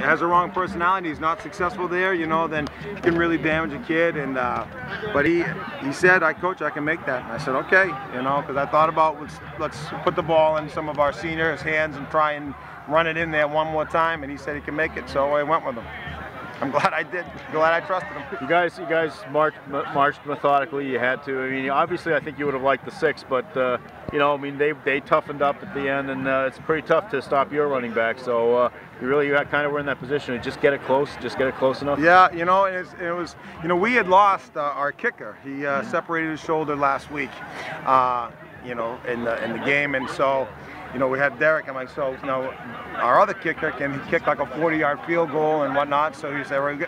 has the wrong personality, he's not successful there, you know, then it can really damage a kid. And but he said, Coach, I can make that. And I said, okay, you know, because I thought about let's put the ball in some of our seniors' hands and try and run it in there one more time. And he said he can make it, so I went with him. I'm glad I did. Glad I trusted him. You guys marched methodically. You had to. I mean, obviously, I think you would have liked the 6, but you know, I mean, they toughened up at the end, and it's pretty tough to stop your running back. So you kind of were in that position to just get it close, enough. Yeah, you know, it was, you know, we had lost our kicker. He separated his shoulder last week, you know, in the game, and so. You know, we had Derek, and like, so, you know, our other kicker can kick like a 40-yard field goal and whatnot, so he said, we're good.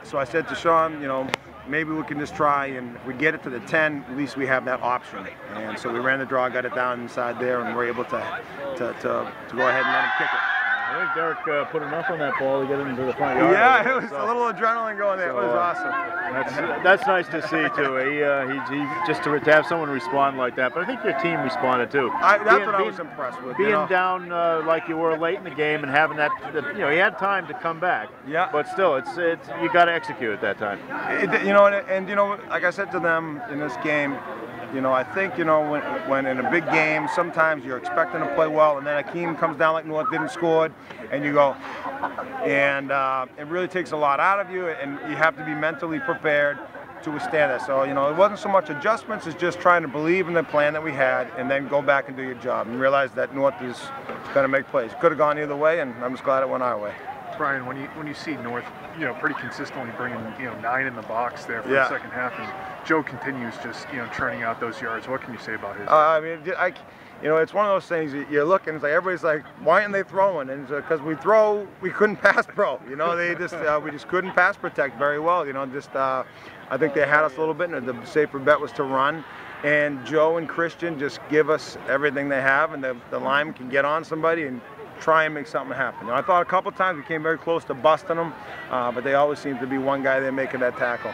So I said to Sean, you know, maybe we can just try, and if we get it to the 10, at least we have that option. And so we ran the draw, got it down inside there, and we're able to go ahead and let him kick it. I think Derek put enough on that ball to get into the front yard. Yeah, it was a little adrenaline going there. It was awesome. That's nice to see too. He just to have someone respond like that. But I think your team responded too. That's what I was impressed with. Being down like you were late in the game and having that, you know, he had time to come back. Yeah. But still, it's you got to execute at that time. You know, and you know, like I said to them in this game. You know, I think, you know, when in a big game, sometimes you're expecting to play well, and then a team comes down like North didn't score, and you go, and it really takes a lot out of you, and you have to be mentally prepared to withstand that. So, you know, it wasn't so much adjustments, it's just trying to believe in the plan that we had, and then go back and do your job, and realize that North is going to make plays. Could have gone either way, and I'm just glad it went our way. Brian, when you see North, you know, pretty consistently bringing, you know, 9 in the box there for the second half, and Joe continues just, you know, churning out those yards. What can you say about his? I mean, you know, it's one of those things. You're looking, it's like everybody's like, why aren't they throwing? And because we couldn't pass pro. You know, we just couldn't pass protect very well. You know, I think they had us a little bit, and the safer bet was to run. And Joe and Christian just give us everything they have, and the lineman can get on somebody and try and make something happen. You know, I thought a couple of times we came very close to busting them, but they always seem to be one guy there making that tackle.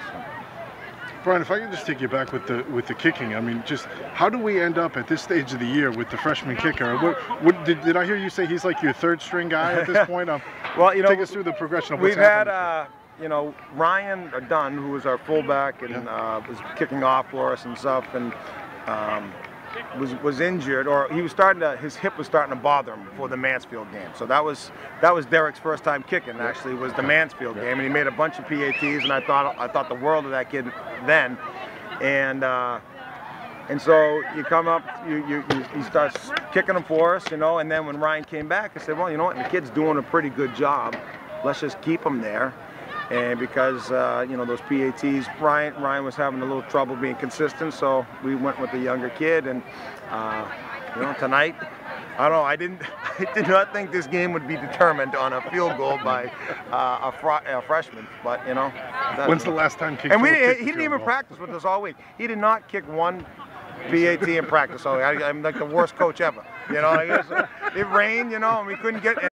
Brian, if I could just take you back with the kicking, I mean, just how do we end up at this stage of the year with the freshman kicker? Did I hear you say he's like your third string guy at this point? Well, you know, take us through the progression of what's we've had. happening. You know, Ryan Dunn, who was our fullback and was kicking off for us and stuff, and was injured, or he was his hip was starting to bother him before the Mansfield game. So that was Derek's first time kicking. Actually, was the Mansfield game, and he made a bunch of PATs, and I thought the world of that kid then, and so you come up, he starts kicking them for us, you know, and then when Ryan came back, I said, well, you know what, the kid's doing a pretty good job. Let's just keep him there. And because, you know, those PATs, Ryan was having a little trouble being consistent, so we went with the younger kid. And, you know, tonight, I don't know, I did not think this game would be determined on a field goal by a freshman, but, you know. When's the last time kicked? And he didn't even practice with us all week. He did not kick one PAT in practice, so I'm like the worst coach ever. You know, it rained, you know, and we couldn't get,